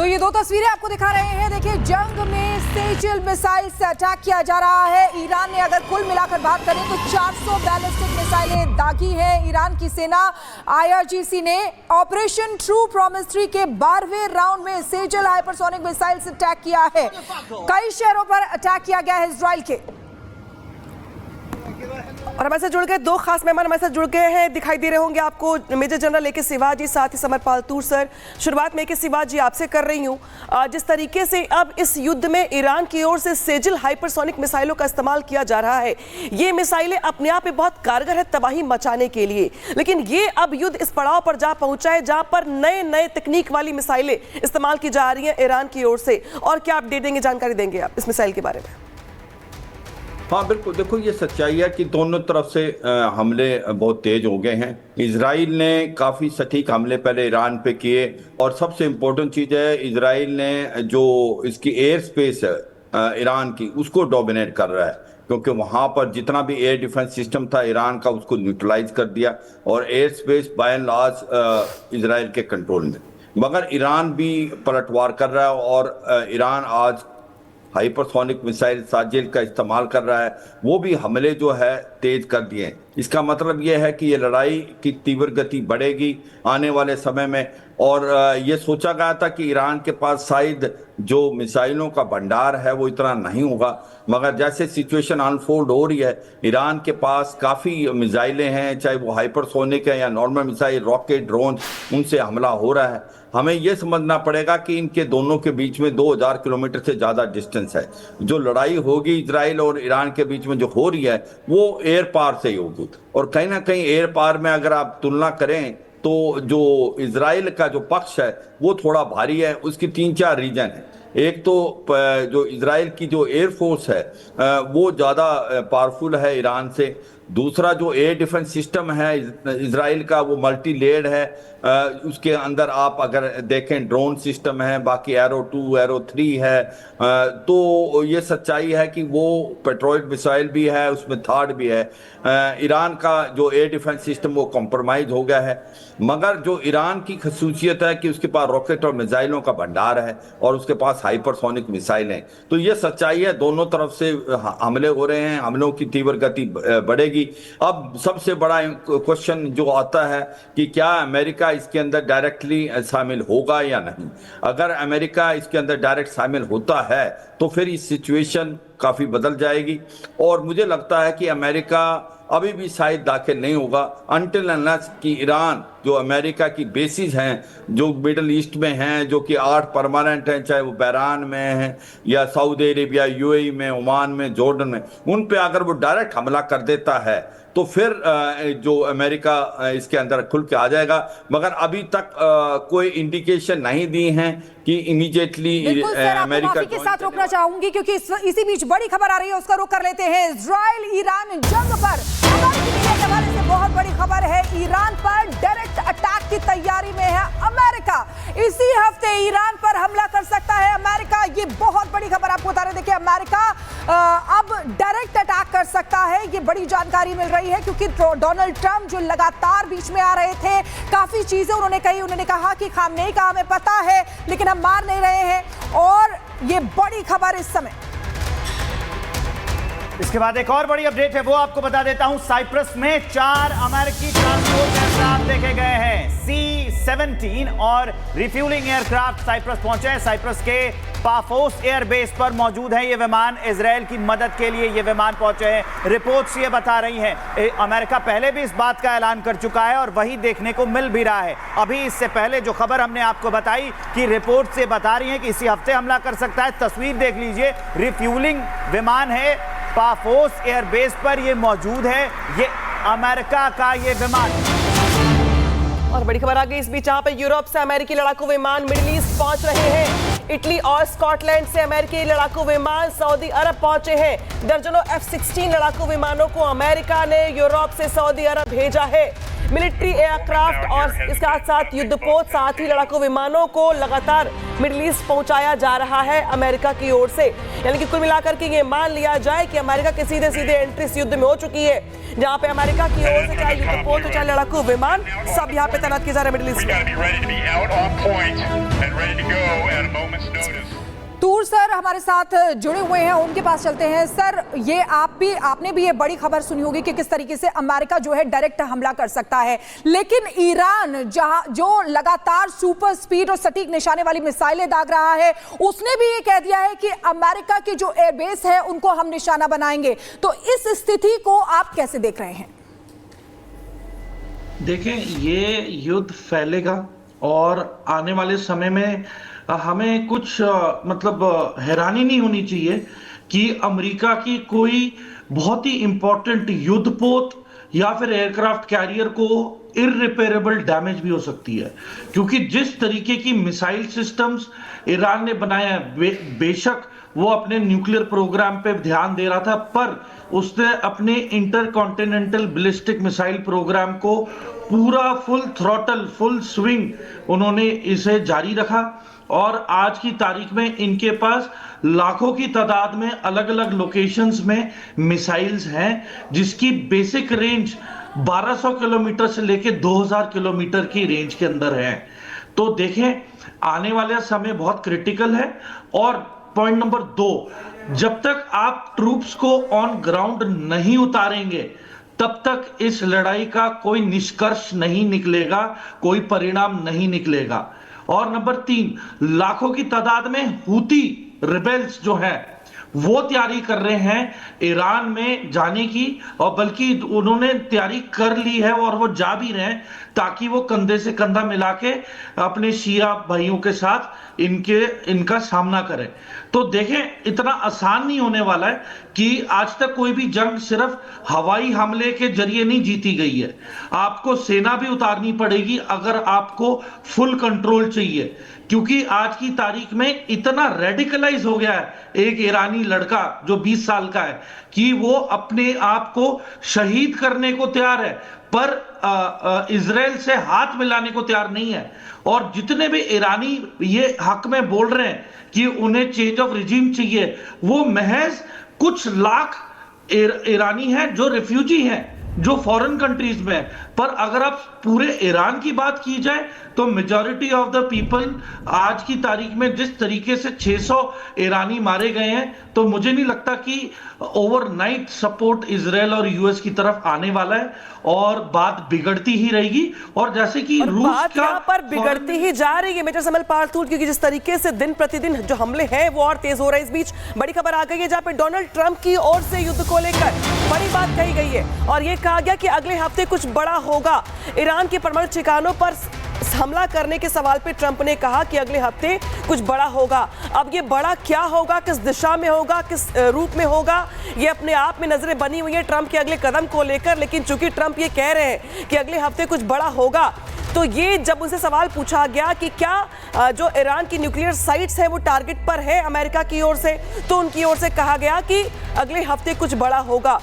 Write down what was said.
तो ये दो तस्वीरें आपको दिखा रहे हैं। देखिए, जंग में सेजिल मिसाइल से अटैक किया जा रहा है। ईरान ने अगर कुल मिलाकर बात करें तो 400 बैलिस्टिक मिसाइलें दागी हैं। ईरान की सेना IRGC ने ऑपरेशन ट्रू प्रॉमिस 3 के 12वें राउंड में सेजिल हाइपरसोनिक मिसाइल से अटैक किया है। कई शहरों पर अटैक किया गया है इजराइल के। और हमारे साथ जुड़ गए दो खास मेहमान हमारे साथ जुड़ गए हैं, दिखाई दे रहे होंगे आपको, मेजर जनरल AK शिवाजी, साथ ही समर पालतूर सर। शुरुआत में AK शिवाजी आपसे कर रही हूँ, जिस तरीके से अब इस युद्ध में ईरान की ओर से सेजिल हाइपरसोनिक मिसाइलों का इस्तेमाल किया जा रहा है, ये मिसाइलें अपने आप में बहुत कारगर है तबाही मचाने के लिए, लेकिन ये अब युद्ध इस पड़ाव पर जा पहुंचा है जहां पर नए नए तकनीक वाली मिसाइलें इस्तेमाल की जा रही हैं ईरान की ओर से। और क्या अपडेट देंगे, जानकारी देंगे आप इस मिसाइल के बारे में? हाँ बिल्कुल, देखो ये सच्चाई है कि दोनों तरफ से हमले बहुत तेज हो गए हैं। इजराइल ने काफ़ी सटीक हमले पहले ईरान पे किए, और सबसे इम्पोर्टेंट चीज़ है इजराइल ने जो इसकी एयर स्पेस है ईरान की, उसको डोमिनेट कर रहा है, क्योंकि वहाँ पर जितना भी एयर डिफेंस सिस्टम था ईरान का उसको न्यूट्रलाइज कर दिया, और air space by and large Israel के कंट्रोल में। मगर ईरान भी पलटवार कर रहा है, और ईरान आज हाइपरसोनिक मिसाइल साजिल का इस्तेमाल कर रहा है, वो भी हमले जो है तेज कर दिए। इसका मतलब ये है कि ये लड़ाई की तीव्र गति बढ़ेगी आने वाले समय में। और ये सोचा गया था कि ईरान के पास शायद जो मिसाइलों का भंडार है वो इतना नहीं होगा, मगर जैसे सिचुएशन अनफोल्ड हो रही है, ईरान के पास काफ़ी मिसाइलें हैं, चाहे वो हाइपरसोनिक है या नॉर्मल मिसाइल, रॉकेट, ड्रोन, उनसे हमला हो रहा है। हमें ये समझना पड़ेगा कि इनके दोनों के बीच में 2000 किलोमीटर से ज़्यादा डिस्टेंस है। जो लड़ाई होगी इजराइल और ईरान के बीच में जो हो रही है वो एयर पार से ही होगी, और कहीं ना कहीं एयर पार में अगर आप तुलना करें तो जो इजराइल का जो पक्ष है वो थोड़ा भारी है। उसकी 3-4 रीजन है। एक तो जो इजराइल की जो एयरफोर्स है वो ज़्यादा पावरफुल है ईरान से। दूसरा जो एयर डिफेंस सिस्टम है इजराइल का वो मल्टी लेयर्ड है। उसके अंदर आप अगर देखें ड्रोन सिस्टम है, बाकी एरो 2, एरो 3 है। तो ये सच्चाई है कि वो पेट्रोइड मिसाइल भी है, उसमें थर्ड भी है। ईरान का जो एयर डिफेंस सिस्टम वो कॉम्प्रोमाइज हो गया है, मगर जो ईरान की खसूसियत है कि उसके पास रॉकेट और मिसाइलों का भंडार है और उसके पास हाइपरसोनिक मिसाइल हैं। तो ये सच्चाई है, दोनों तरफ से हमले हो रहे हैं, हमलों की तीव्र गति बढ़ेगी। अब सबसे बड़ा क्वेश्चन जो आता है कि क्या अमेरिका इसके अंदर डायरेक्टली शामिल होगा या नहीं। अगर अमेरिका इसके अंदर डायरेक्ट शामिल होता है तो फिर इस सिचुएशन काफ़ी बदल जाएगी, और मुझे लगता है कि अमेरिका अभी भी शायद दाखिल नहीं होगा अनटिल अनलेस कि ईरान जो अमेरिका की बेसिस हैं जो मिडल ईस्ट में हैं, जो कि 8 परमानेंट हैं, चाहे वो बहरान में हैं या सऊदी अरेबिया, UAE में, ओमान में, जॉर्डन में, उन पे अगर वो डायरेक्ट हमला कर देता है तो फिर जो अमेरिका इसके अंदर खुल के आ जाएगा। मगर अभी तक कोई इंडिकेशन नहीं दी हैं कि इमीडिएटली अमेरिका के साथ रोकना चाहूंगी, क्योंकि इसी बीच बड़ी खबर आ रही है, उसका रुख कर लेते हैं। इजराइल ईरान जंग पर के हवाले से बहुत बड़ी खबर है। ईरान पर डायरेक्ट अटैक की तैयारी में है अमेरिका। इसी हफ्ते ईरान पर हमला कर सकता है अमेरिका। ये बहुत बड़ी खबर आपको बता रहे। देखिए, अमेरिका अब डायरेक्ट अटैक कर सकता है, ये बड़ी जानकारी मिल रही है, क्योंकि डोनाल्ड ट्रंप जो लगातार बीच में आ रहे थे, काफी चीजें उन्होंने कही। उन्होंने कहा कि खामनेई का हमें पता है लेकिन हम मार नहीं रहे हैं, और ये बड़ी खबर इस समय। इसके बाद एक और बड़ी अपडेट है, वो आपको बता देता हूं। साइप्रस में 4 अमेरिकी ट्रांसपोर्ट एयरक्राफ्ट देखे गए हैं। C-17 और रिफ्यूलिंग एयरक्राफ्ट साइप्रस पहुंचे हैं। साइप्रस के पाफोस एयरबेस पर मौजूद है ये विमान। इजराइल की मदद के लिए ये विमान पहुंचे हैं। रिपोर्ट्स ये बता रही हैं अमेरिका पहले भी इस बात का ऐलान कर चुका है, और वही देखने को मिल भी रहा है। अभी इससे पहले जो खबर हमने आपको बताई कि रिपोर्ट से बता रही है कि इसी हफ्ते हमला कर सकता है। तस्वीर देख लीजिए, रिफ्यूलिंग विमान है, पाफोस एयरबेस पर ये मौजूद है, ये अमेरिका का ये विमान। और बड़ी खबर आ गई इस बीच, जहां पे यूरोप से अमेरिकी लड़ाकू विमान मिडिल ईस्ट पहुंच रहे हैं। इटली और स्कॉटलैंड से अमेरिकी लड़ाकू विमान सऊदी अरब पहुंचे हैं। दर्जनों F-16 लड़ाकू विमानों को अमेरिका ने यूरोप से सऊदी अरब भेजा है। मिलिट्री एयरक्राफ्ट और इसके साथ साथ युद्धपोत, साथ ही लड़ाकू विमानों को लगातार मिडिल ईस्ट पहुंचाया जा रहा है अमेरिका की ओर से। यानी कि कुल मिलाकर के ये मान लिया जाए कि अमेरिका के सीधे सीधे एंट्री इस युद्ध में हो चुकी है, जहां पे अमेरिका की ओर से चाहे युद्धपोत चाहे लड़ाकू विमान सब यहाँ पे तैनात किए जा रहे हैं मिडिल ईस्ट में। सर हमारे साथ जुड़े हुए हैं, उनके पास चलते हैं। सर, ये आपने भी ये बड़ी खबर सुनी होगी कि किस तरीके से अमेरिका जो है डायरेक्ट हमला कर सकता है, लेकिन ईरान जो लगातार सुपर स्पीड और सटीक निशाने वाली मिसाइलें दाग रहा है, उसने भी ये कह दिया है कि अमेरिका की जो एयरबेस है उनको हम निशाना बनाएंगे। तो इस स्थिति को आप कैसे देख रहे हैं? देखें, ये युद्ध फैलेगा और आने वाले समय में हमें कुछ हैरानी नहीं होनी चाहिए कि अमेरिका की कोई बहुत ही इंपॉर्टेंट युद्धपोत या फिर एयरक्राफ्ट कैरियर को इररिपेयरेबल डैमेज भी हो सकती है, क्योंकि जिस तरीके की मिसाइल सिस्टम्स ईरान ने बनाया है, बेशक वो अपने न्यूक्लियर प्रोग्राम पे ध्यान दे रहा था, पर उसने अपने इंटरकॉन्टिनेंटल बैलिस्टिक मिसाइल प्रोग्राम को पूरा फुल थ्रॉटल, फुल स्विंग उन्होंने इसे जारी रखा। और आज की तारीख में इनके पास लाखों की तादाद में अलग अलग लोकेशंस में मिसाइल्स हैं, जिसकी बेसिक रेंज 1200 किलोमीटर से लेके 2000 किलोमीटर की रेंज के अंदर है। तो देखें, आने वाला समय बहुत क्रिटिकल है। और पॉइंट नंबर 2, जब तक आप ट्रूप्स को ऑन ग्राउंड नहीं उतारेंगे तब तक इस लड़ाई का कोई निष्कर्ष नहीं निकलेगा, कोई परिणाम नहीं निकलेगा। और नंबर 3, लाखों की तादाद में हूती रिबेल्स जो है वो तैयारी कर रहे हैं ईरान में जाने की, और बल्कि उन्होंने तैयारी कर ली है और वो जा भी रहे हैं, ताकि वो कंधे से कंधा मिला के अपने शिया भाइयों के साथ इनका सामना करें। तो देखें, इतना आसान नहीं होने वाला है कि आज तक कोई भी जंग सिर्फ हवाई हमले के जरिए नहीं जीती गई है। आपको सेना भी उतारनी पड़ेगी अगर आपको फुल कंट्रोल चाहिए, क्योंकि आज की तारीख में इतना रेडिकलाइज हो गया है एक ईरानी लड़का जो 20 साल का है कि वो अपने आप को शहीद करने को तैयार है, पर इजराइल से हाथ मिलाने को तैयार नहीं है। और जितने भी ईरानी ये हक में बोल रहे हैं कि उन्हें चेंज ऑफ रिजीम चाहिए, वो महज कुछ लाख ईरानी हैं जो रिफ्यूजी हैं, जो फॉरेन कंट्रीज में। पर अगर आप पूरे ईरान की बात की जाए तो मेजॉरिटी ऑफ द पीपल आज की तारीख में जिस तरीके से 600 ईरानी मारे गए हैं, तो मुझे नहीं लगता कि ओवरनाइट सपोर्ट इजराइल और यूएस की तरफ आने वाला है, और बात बिगड़ती ही रहेगी। और जैसे कि रूस का पर बिगड़ती ही जा रही है मेजर समल पार्थूर, क्योंकि जिस तरीके से दिन प्रतिदिन जो हमले हैं वो और तेज हो रहे हैं। इस बीच बड़ी खबर आ गई है जहां पे डोनाल्ड ट्रंप की ओर से युद्ध को लेकर बड़ी बात कही गई है और ये कहा गया कि अगले हफ्ते कुछ बड़ा होगा। ईरान के परमाणु ठिकानों पर हमला करने के सवाल पे ट्रंप ने कहा कि अगले हफ्ते कुछ बड़ा होगा। अब ये बड़ा क्या होगा, किस दिशा में होगा, किस रूप में होगा, ये अपने आप में नजरें बनी हुई है ट्रंप के अगले कदम को लेकर। लेकिन चूंकि ट्रंप ये कह रहे हैं कि अगले हफ्ते कुछ बड़ा होगा, तो ये जब उनसे सवाल पूछा गया कि क्या जो ईरान की न्यूक्लियर साइट्स है वो टारगेट पर है अमेरिका की ओर से, तो उनकी ओर से कहा गया कि अगले हफ्ते कुछ बड़ा होगा।